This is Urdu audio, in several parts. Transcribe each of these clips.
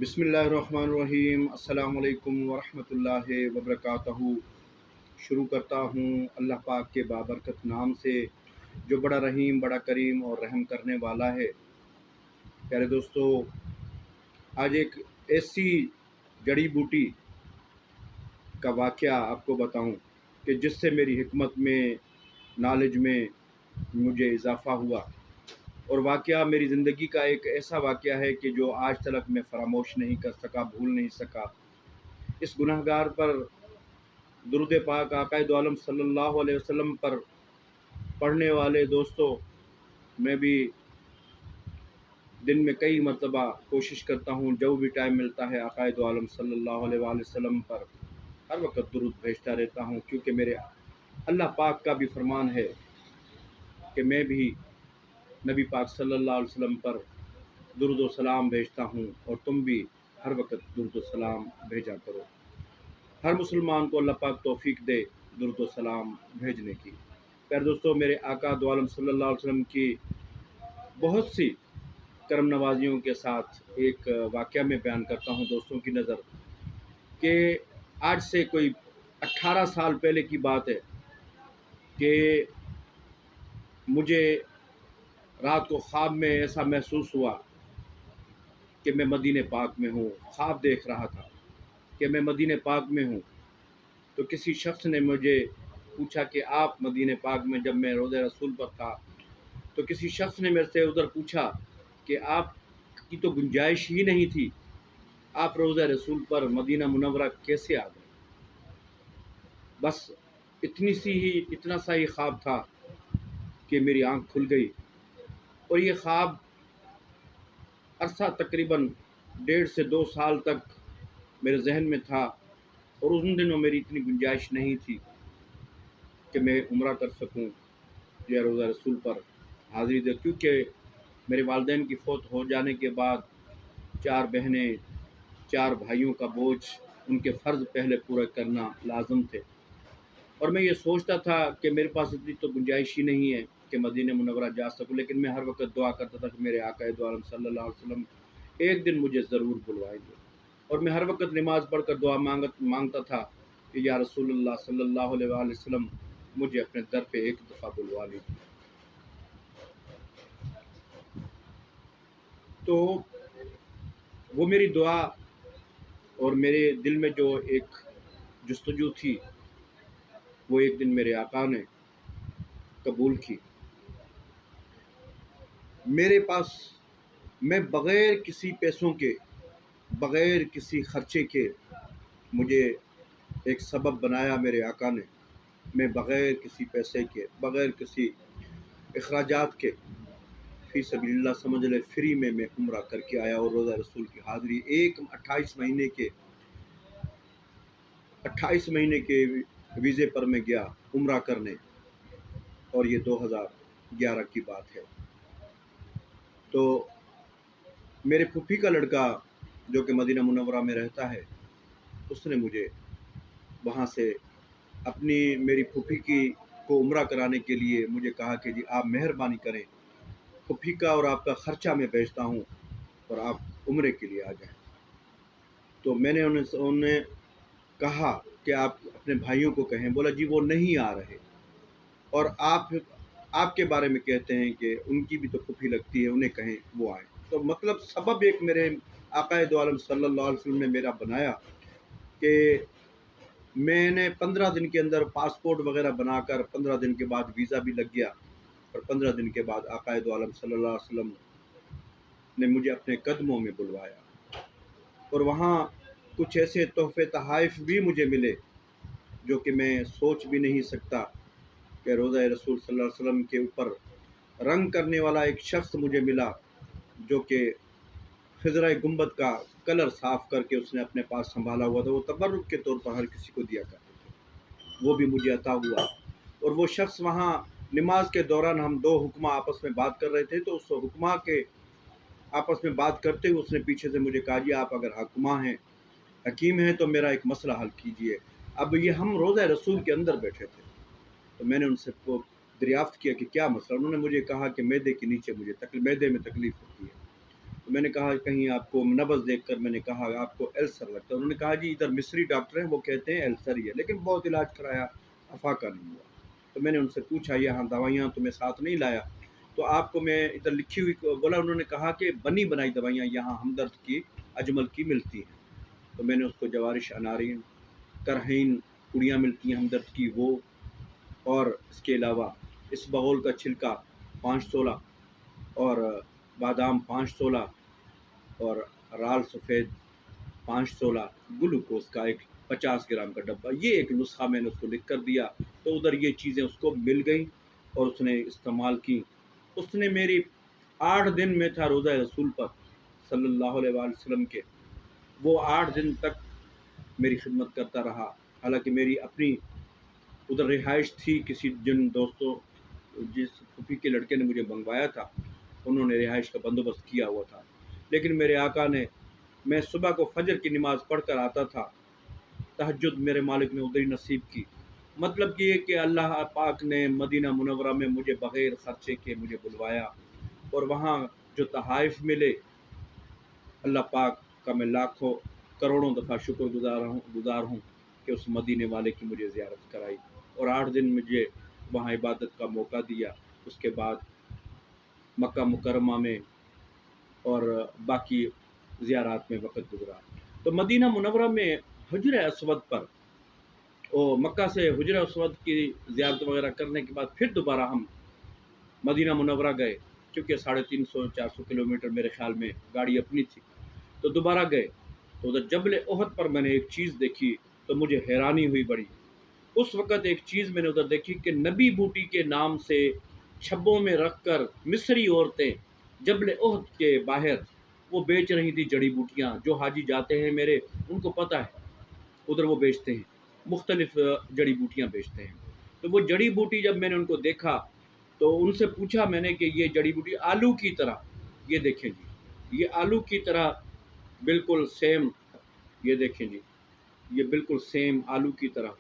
بسم اللہ الرحمن الرحیم۔ السلام علیکم ورحمۃ اللہ وبرکاتہ۔ شروع کرتا ہوں اللہ پاک کے بابرکت نام سے جو بڑا رحیم، بڑا کریم اور رحم کرنے والا ہے۔ پیارے دوستو، آج ایک ایسی جڑی بوٹی کا واقعہ آپ کو بتاؤں کہ جس سے میری حکمت میں، نالج میں مجھے اضافہ ہوا، اور واقعہ میری زندگی کا ایک ایسا واقعہ ہے کہ جو آج تک میں فراموش نہیں کر سکا، بھول نہیں سکا۔ اس گناہ گار پر درود پاک آقائے دو عالم صلی اللہ علیہ وسلم پر پڑھنے والے دوستوں، میں بھی دن میں کئی مرتبہ کوشش کرتا ہوں، جو بھی ٹائم ملتا ہے آقائے دو عالم صلی اللہ علیہ وآلہ وسلم پر ہر وقت درود بھیجتا رہتا ہوں، کیونکہ میرے اللہ پاک کا بھی فرمان ہے کہ میں بھی نبی پاک صلی اللہ علیہ وسلم پر درود و سلام بھیجتا ہوں، اور تم بھی ہر وقت درود و سلام بھیجا کرو۔ ہر مسلمان کو اللہ پاک توفیق دے درود و سلام بھیجنے کی۔ پیارے دوستو، میرے آقا دو عالم صلی اللہ علیہ وسلم کی بہت سی کرم نوازیوں کے ساتھ ایک واقعہ میں بیان کرتا ہوں دوستوں کی نظر، کہ آج سے کوئی 18 سال پہلے کی بات ہے کہ مجھے رات کو خواب میں ایسا محسوس ہوا کہ میں مدینہ پاک میں ہوں۔ خواب دیکھ رہا تھا کہ میں مدینہ پاک میں ہوں، تو کسی شخص نے مجھے پوچھا کہ آپ مدینہ پاک میں، جب میں روضہ رسول پر تھا تو کسی شخص نے میرے سے ادھر پوچھا کہ آپ کی تو گنجائش ہی نہیں تھی، آپ روضہ رسول پر مدینہ منورہ کیسے آ گئے؟ بس اتنا سا ہی خواب تھا کہ میری آنکھ کھل گئی، اور یہ خواب عرصہ تقریباً 1.5 سے 2 سال تک میرے ذہن میں تھا، اور ان دنوں میری اتنی گنجائش نہیں تھی کہ میں عمرہ کر سکوں یا روضہ رسول پر حاضری دے، کیونکہ میرے والدین کی فوت ہو جانے کے بعد 4 بہنیں، 4 بھائیوں کا بوجھ، ان کے فرض پہلے پورا کرنا لازم تھے، اور میں یہ سوچتا تھا کہ میرے پاس اتنی تو گنجائش ہی نہیں ہے کہ مدینہ منورہ جا سکوں، لیکن میں ہر وقت دعا کرتا تھا کہ میرے آقا دو عالم صلی اللہ علیہ وسلم ایک دن مجھے ضرور بلوائیں گے، اور میں ہر وقت نماز پڑھ کر دعا مانگتا تھا کہ یا رسول اللہ صلی اللہ علیہ وآلہ وسلم مجھے اپنے در پہ ایک دفعہ بلوا لیجیے۔ تو وہ میری دعا اور میرے دل میں جو ایک جستجو تھی، وہ ایک دن میرے آقا نے قبول کی۔ میرے پاس، میں بغیر کسی پیسوں کے، بغیر کسی خرچے کے، مجھے ایک سبب بنایا میرے آقا نے، میں بغیر کسی پیسے کے، بغیر کسی اخراجات کے، فی سبیل اللہ سمجھ لے فری میں عمرہ کر کے آیا، اور روضہ رسول کی حاضری 28 مہینے کے ویزے پر میں گیا عمرہ کرنے، اور یہ 2011 کی بات ہے۔ تو میرے پھوپھی کا لڑکا جو کہ مدینہ منورہ میں رہتا ہے، اس نے مجھے وہاں سے میری پھوپھی کو عمرہ کرانے کے لیے مجھے کہا کہ جی آپ مہربانی کریں، پھوپھی کا اور آپ کا خرچہ میں بھیجتا ہوں اور آپ عمرے کے لیے آ جائیں۔ تو میں نے انہیں کہا کہ آپ اپنے بھائیوں کو کہیں، بولا جی وہ نہیں آ رہے، اور آپ کے بارے میں کہتے ہیں کہ ان کی بھی تو پھوپھی لگتی ہے، انہیں کہیں وہ آئیں۔ تو مطلب سبب ایک میرے آقا دو عالم صلی اللہ علیہ وسلم نے میرا بنایا کہ میں نے 15 دن کے اندر پاسپورٹ وغیرہ بنا کر، 15 دن کے بعد ویزا بھی لگ گیا، اور 15 دن کے بعد آقا دو عالم صلی اللہ علیہ وسلم نے مجھے اپنے قدموں میں بلوایا، اور وہاں کچھ ایسے تحفے تحائف بھی مجھے ملے جو کہ میں سوچ بھی نہیں سکتا، کہ روضہ رسول صلی اللہ علیہ وسلم کے اوپر رنگ کرنے والا ایک شخص مجھے ملا، جو کہ خضرۂ گنبد کا کلر صاف کر کے اس نے اپنے پاس سنبھالا ہوا تھا، وہ تبرک کے طور پر ہر کسی کو دیا کرتے تھے، وہ بھی مجھے عطا ہوا۔ اور وہ شخص وہاں نماز کے دوران، ہم 2 حکمہ آپس میں بات کر رہے تھے، تو اس حکمہ کے آپس میں بات کرتے ہوئے اس نے پیچھے سے مجھے کہا جی آپ اگر حکمہ ہیں، حکیم ہیں، تو میرا ایک مسئلہ حل کیجئے۔ اب یہ ہم روضہ رسول کے اندر بیٹھے تھے، تو میں نے ان سے دریافت کیا کہ کیا مسئلہ۔ انہوں نے مجھے کہا کہ معدے کے نیچے معدے میں تکلیف ہوتی ہے۔ تو میں نے کہا کہیں آپ کو نبض دیکھ کر میں نے کہا آپ کو السر لگتا ہے؟ انہوں نے کہا جی ادھر مصری ڈاکٹر ہیں، وہ کہتے ہیں السر ہی ہے، لیکن بہت علاج کرایا، افاقہ نہیں ہوا۔ تو میں نے ان سے پوچھا یہاں دوائیاں تو میں ساتھ نہیں لایا، تو آپ کو میں ادھر لکھی ہوئی بولا، انہوں نے کہا کہ بنی بنائی دوائیاں یہاں ہمدرد کی، اجمل کی ملتی ہیں۔ تو میں نے اس کو جوارش انارین، کرہین پڑیاں ملتی ہیں ہمدرد کی وہ، اور اس کے علاوہ اس بغول کا چھلکا 516، اور بادام 516، اور رال سفید 516، گلوکوز کا ایک 50 گرام کا ڈبہ، یہ ایک نسخہ میں نے اس کو لکھ کر دیا۔ تو ادھر یہ چیزیں اس کو مل گئیں اور اس نے استعمال کی۔ اس نے میری 8 دن میں تھا روزہ رسول پر صلی اللہ علیہ وآلہ وسلم کے، وہ 8 دن تک میری خدمت کرتا رہا۔ حالانکہ میری اپنی ادھر رہائش تھی، کسی جن دوستوں جس پھوپھی کے لڑکے نے مجھے منگوایا تھا، انہوں نے رہائش کا بندوبست کیا ہوا تھا، لیکن میرے آقا نے، میں صبح کو فجر کی نماز پڑھ کر آتا تھا، تہجد میرے مالک نے ادھر ہی نصیب کی۔ مطلب یہ کہ اللہ پاک نے مدینہ منورہ میں مجھے بغیر خرچے کے مجھے بلوایا، اور وہاں جو تحائف ملے، اللہ پاک کا میں لاکھوں کروڑوں دفعہ شکر گزار ہوں کہ اس مدینے والے کی مجھے زیارت کرائی، اور 8 دن مجھے وہاں عبادت کا موقع دیا۔ اس کے بعد مکہ مکرمہ میں اور باقی زیارات میں وقت گزرا۔ تو مدینہ منورہ میں حجر اسود پر، اور مکہ سے حجر اسود کی زیارت وغیرہ کرنے کے بعد پھر دوبارہ ہم مدینہ منورہ گئے، کیونکہ 350-400 کلومیٹر میرے خیال میں گاڑی اپنی تھی، تو دوبارہ گئے۔ تو ادھر جبل احد پر میں نے ایک چیز دیکھی تو مجھے حیرانی ہوئی بڑی۔ اس وقت ایک چیز میں نے ادھر دیکھی کہ نبی بوٹی کے نام سے چھبوں میں رکھ کر مصری عورتیں جبل احد کے باہر وہ بیچ رہی تھی جڑی بوٹیاں، جو حاجی جاتے ہیں میرے ان کو پتہ ہے، ادھر وہ بیچتے ہیں، مختلف جڑی بوٹیاں بیچتے ہیں۔ تو وہ جڑی بوٹی جب میں نے ان کو دیکھا تو ان سے پوچھا میں نے کہ یہ جڑی بوٹی آلو کی طرح، یہ دیکھیں جی، یہ آلو کی طرح بالکل سیم، یہ دیکھیں جی، یہ بالکل سیم آلو کی طرح،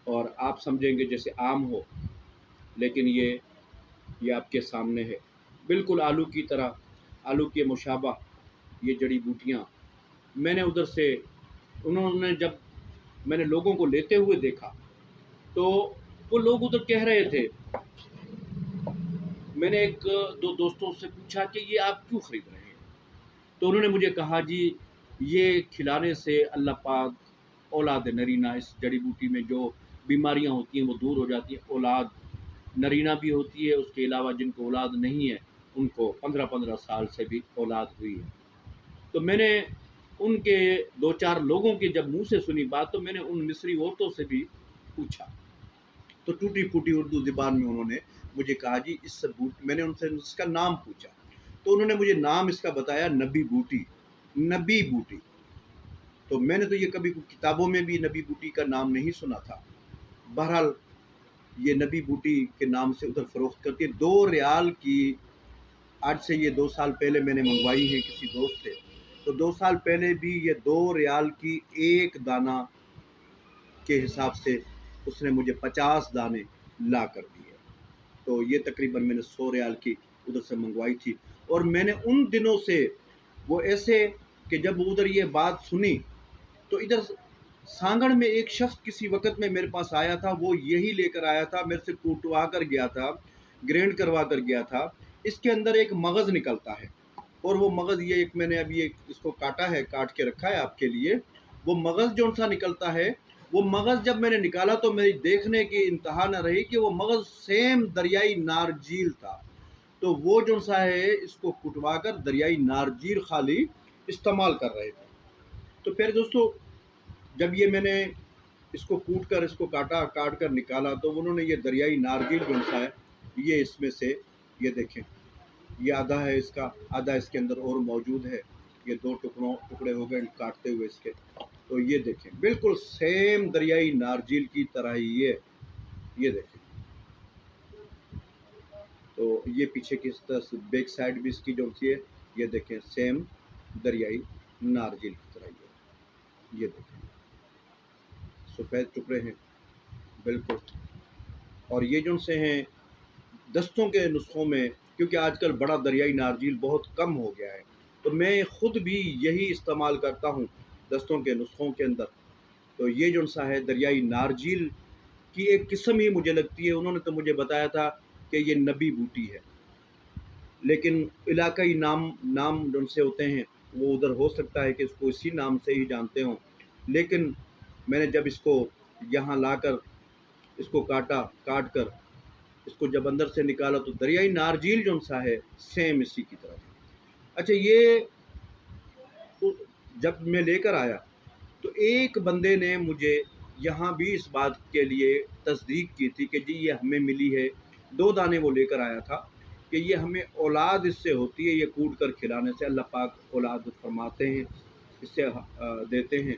اور آپ سمجھیں گے جیسے آم ہو، لیکن یہ آپ کے سامنے ہے، بالکل آلو کی طرح، آلو کے مشابہ یہ جڑی بوٹیاں۔ میں نے ادھر سے، انہوں نے جب میں نے لوگوں کو لیتے ہوئے دیکھا تو وہ لوگ ادھر کہہ رہے تھے، میں نے ایک دو دوستوں سے پوچھا کہ یہ آپ کیوں خرید رہے ہیں؟ تو انہوں نے مجھے کہا جی یہ کھلانے سے اللہ پاک اولاد نرینہ، اس جڑی بوٹی میں جو بیماریاں ہوتی ہیں وہ دور ہو جاتی ہیں، اولاد نرینہ بھی ہوتی ہے، اس کے علاوہ جن کو اولاد نہیں ہے ان کو 15 سال سے بھی اولاد ہوئی ہے۔ تو میں نے ان کے 2-4 لوگوں کے جب منہ سے سنی بات تو میں نے ان مصری عورتوں سے بھی پوچھا، تو ٹوٹی پھوٹی اردو زبان میں انہوں نے مجھے کہا جی اس میں نے ان سے اس کا نام پوچھا تو انہوں نے مجھے نام اس کا بتایا، نبی بوٹی، نبی بوٹی۔ تو میں نے تو یہ کبھی کتابوں میں بھی نبی بوٹی کا نام نہیں سنا تھا۔ بہرحال یہ نبی بوٹی کے نام سے ادھر فروخت کرتی ہے، 2 ریال کی، آج سے یہ 2 سال پہلے میں نے منگوائی ہے کسی دوست سے، تو 2 سال پہلے بھی یہ 2 ریال کی ایک دانہ کے حساب سے اس نے مجھے 50 دانے لا کر دیے، تو یہ تقریباً میں نے 100 ریال کی ادھر سے منگوائی تھی۔ اور میں نے ان دنوں سے وہ ایسے کہ جب ادھر یہ بات سنی تو ادھر سانگڑ میں ایک شخص کسی وقت میں میرے پاس آیا تھا، وہ یہی لے کر آیا تھا، میرے سے کوٹوا کر گیا تھا، گرینڈ کروا کر گیا تھا۔ اس کے اندر ایک مغز نکلتا ہے، اور وہ مغز یہ ایک میں نے ابھی ایک اس کو کاٹا ہے، کاٹ کے رکھا ہے آپ کے لیے، وہ مغز جو سا نکلتا ہے، وہ مغز جب میں نے نکالا تو میری دیکھنے کی انتہا نہ رہی کہ وہ مغز سیم دریائی نارجیل تھا۔ تو وہ جو سا ہے اس کو کٹوا کر دریائی نارجیل خالی استعمال کر رہے تھے۔ تو پھر دوستو جب یہ میں نے اس کو کوٹ کر اس کو کاٹ کر نکالا تو انہوں نے یہ دریائی نارجیل جو سا ہے یہ اس میں سے، یہ دیکھیں یہ آدھا ہے اس کا، آدھا اس کے اندر اور موجود ہے، یہ 2 ٹکڑے ہو گئے کاٹتے ہوئے اس کے، تو یہ دیکھیں بالکل سیم دریائی نارجیل کی طرح ہی یہ دیکھیں، تو یہ پیچھے کی طرف بیک سائڈ بھی اس کی جو سی ہے یہ دیکھیں سیم دریائی نارجیل کی طرح یہ دیکھیں سفید ٹکڑے ہیں بالکل، اور یہ جو سے ہیں دستوں کے نسخوں میں، کیونکہ آج کل بڑا دریائی نارجیل بہت کم ہو گیا ہے، تو میں خود بھی یہی استعمال کرتا ہوں دستوں کے نسخوں کے اندر۔ تو یہ جو سا ہے دریائی نارجیل کی ایک قسم ہی مجھے لگتی ہے، انہوں نے تو مجھے بتایا تھا کہ یہ نبی بوٹی ہے، لیکن علاقائی نام جو سے ہوتے ہیں وہ ادھر ہو سکتا ہے کہ اس کو اسی نام سے ہی جانتے ہوں، لیکن میں نے جب اس کو یہاں لا کر اس کو کاٹ کر اس کو جب اندر سے نکالا تو دریائی نارجیل جو سا ہے سیم اسی کی طرح تھا۔ اچھا، یہ جب میں لے کر آیا تو ایک بندے نے مجھے یہاں بھی اس بات کے لیے تصدیق کی تھی کہ جی یہ ہمیں ملی ہے، 2 دانے وہ لے کر آیا تھا کہ یہ ہمیں اولاد اس سے ہوتی ہے، یہ کوٹ کر کھلانے سے اللہ پاک اولاد فرماتے ہیں، اس سے دیتے ہیں۔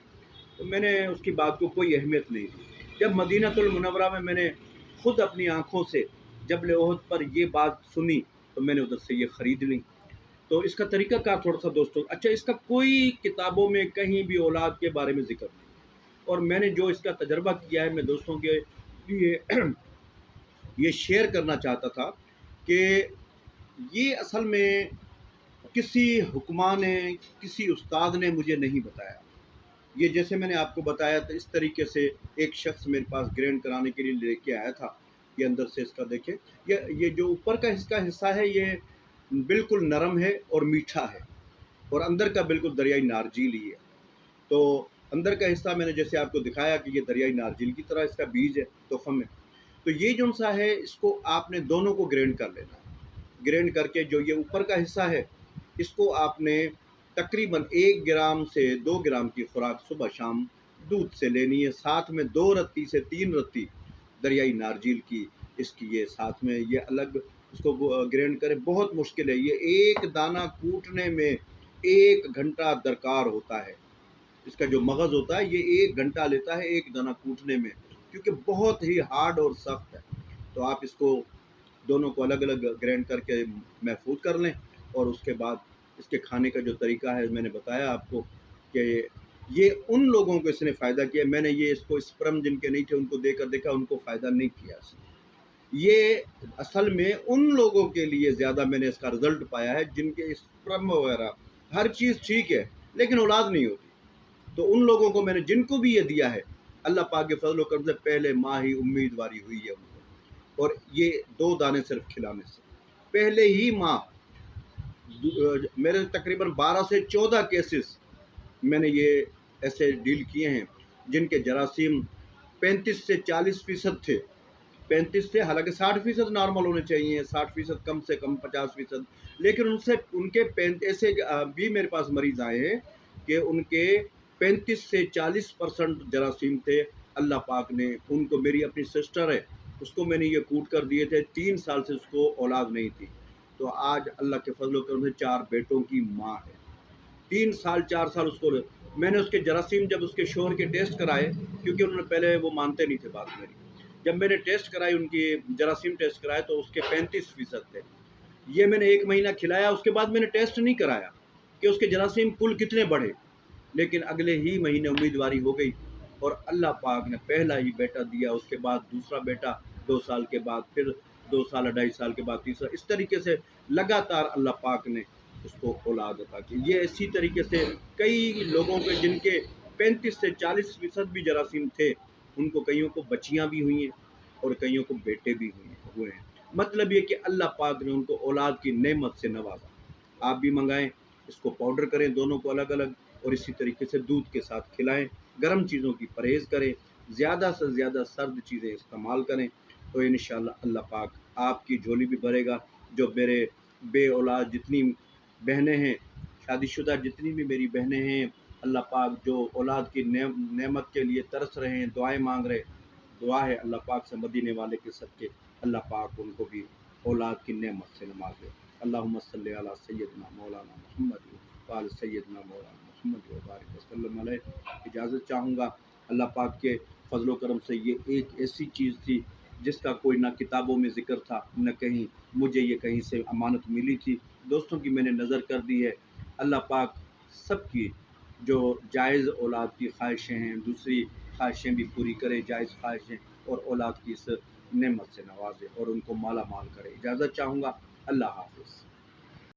تو میں نے اس کی بات کو کوئی اہمیت نہیں دی۔ جب مدینہ المنورہ میں نے خود اپنی آنکھوں سے جبل احد پر یہ بات سنی تو میں نے ادھر سے یہ خرید لی۔ تو اس کا طریقہ کار تھوڑا سا دوستوں، اچھا اس کا کوئی کتابوں میں کہیں بھی اولاد کے بارے میں ذکر نہیں، اور میں نے جو اس کا تجربہ کیا ہے میں دوستوں کے لیے یہ شیئر کرنا چاہتا تھا کہ یہ اصل میں کسی حکماں نے، کسی استاد نے مجھے نہیں بتایا۔ یہ جیسے میں نے آپ کو بتایا تھا اس طریقے سے ایک شخص میرے پاس گرینڈ کرانے کے لیے لے کے آیا تھا۔ یہ اندر سے اس کا دیکھیں، یہ جو اوپر کا اس کا حصہ ہے یہ بالکل نرم ہے اور میٹھا ہے، اور اندر کا بالکل دریائی نارجیل ہی ہے۔ تو اندر کا حصہ میں نے جیسے آپ کو دکھایا کہ یہ دریائی نارجیل کی طرح اس کا بیج ہے، تخم ہے۔ تو یہ جو سا ہے اس کو آپ نے دونوں کو گرینڈ کر لینا ہے۔ گرینڈ کر کے جو یہ اوپر کا حصہ ہے اس کو آپ نے تقریباً 1 گرام سے 2 گرام کی خوراک صبح شام دودھ سے لینی ہے، ساتھ میں 2 رتی سے 3 رتی دریائی نارجیل کی اس کی یہ ساتھ میں یہ الگ اس کو گرینڈ کریں۔ بہت مشکل ہے، یہ ایک دانہ کوٹنے میں 1 گھنٹہ درکار ہوتا ہے۔ اس کا جو مغز ہوتا ہے یہ 1 گھنٹہ لیتا ہے ایک دانہ کوٹنے میں، کیونکہ بہت ہی ہارڈ اور سخت ہے۔ تو آپ اس کو دونوں کو الگ الگ گرینڈ کر کے محفوظ کر لیں، اور اس کے بعد اس کے کھانے کا جو طریقہ ہے میں نے بتایا آپ کو کہ یہ ان لوگوں کو اس نے فائدہ کیا۔ میں نے یہ اس کو اسپرم جن کے نہیں تھے ان کو دے کر دیکھا، ان کو فائدہ نہیں کیا۔ یہ اصل میں ان لوگوں کے لیے زیادہ میں نے اس کا رزلٹ پایا ہے جن کے اسپرم وغیرہ ہر چیز ٹھیک ہے لیکن اولاد نہیں ہوتی۔ تو ان لوگوں کو میں نے جن کو بھی یہ دیا ہے اللہ پاک کے فضل و کرم سے پہلے ماہ ہی امیدواری ہوئی ہے ان کو، اور یہ 2 دانے صرف کھلانے سے پہلے ہی ماہ میرے تقریباً 12 سے 14 کیسز میں نے یہ ایسے ڈیل کیے ہیں جن کے جراثیم 35 سے 40% تھے، 35 سے، حالانکہ 60% نارمل ہونے چاہیے، 60% کم سے کم 50%، لیکن ان کے ایسے بھی میرے پاس مریض آئے ہیں کہ ان کے 35 سے 40% جراثیم تھے۔ اللہ پاک نے ان کو، میری اپنی سسٹر ہے اس کو میں نے یہ کوٹ کر دیے تھے، 3 سال سے اس کو اولاد نہیں تھی، تو آج اللہ کے فضل و کرم سے 4 بیٹوں کی ماں ہے۔ 3 سال 4 سال اس کو میں نے اس کے جراثیم جب اس کے شوہر کے ٹیسٹ کرائے، کیونکہ انہوں نے پہلے وہ مانتے نہیں تھے بات میری، جب میں نے ٹیسٹ کرائی ان کی جراثیم ٹیسٹ کرائے تو اس کے 35% تھے۔ یہ میں نے 1 مہینہ کھلایا، اس کے بعد میں نے ٹیسٹ نہیں کرایا کہ اس کے جراثیم کل کتنے بڑھے، لیکن اگلے ہی مہینے امیدواری ہو گئی اور اللہ پاک نے پہلا ہی بیٹا دیا، اس کے بعد دوسرا بیٹا 2 سال کے بعد، پھر 2 سال 2.5 سال کے بعد تیسرا، اس طریقے سے لگاتار اللہ پاک نے اس کو اولاد عطا کی۔ یہ اسی طریقے سے کئی لوگوں کے جن کے 35 سے 40% بھی جراثیم تھے، ان کو کئیوں کو بچیاں بھی ہوئی ہیں اور کئیوں کو بیٹے بھی ہوئے ہیں۔ مطلب یہ کہ اللہ پاک نے ان کو اولاد کی نعمت سے نوازا۔ آپ بھی منگائیں، اس کو پاؤڈر کریں دونوں کو الگ الگ، اور اسی طریقے سے دودھ کے ساتھ کھلائیں۔ گرم چیزوں کی پرہیز کریں، زیادہ سے زیادہ سرد چیزیں استعمال کریں، تو انشاءاللہ اللہ پاک آپ کی جھولی بھی بھرے گا۔ جو میرے بے اولاد جتنی بہنیں ہیں، شادی شدہ جتنی بھی میری بہنیں ہیں، اللہ پاک جو اولاد کی نعمت کے لیے ترس رہے ہیں، دعائیں مانگ رہے، دعا ہے اللہ پاک سے مدینے والے کے صدقے اللہ پاک ان کو بھی اولاد کی نعمت سے نوازے۔ اللہم صلی علی سیدنا مولانا محمد وعلی سیدنا مولانا محمد وبارک وسلم علیہ۔ اجازت چاہوں گا، اللہ پاک کے فضل و کرم سے یہ ایک ایسی چیز تھی جس کا کوئی نہ کتابوں میں ذکر تھا نہ کہیں، مجھے یہ کہیں سے امانت ملی تھی، دوستوں کی میں نے نظر کر دی ہے۔ اللہ پاک سب کی جو جائز اولاد کی خواہشیں ہیں، دوسری خواہشیں بھی پوری کرے، جائز خواہشیں اور اولاد کی اس نعمت سے نوازے اور ان کو مالا مال کرے۔ اجازت چاہوں گا، اللہ حافظ۔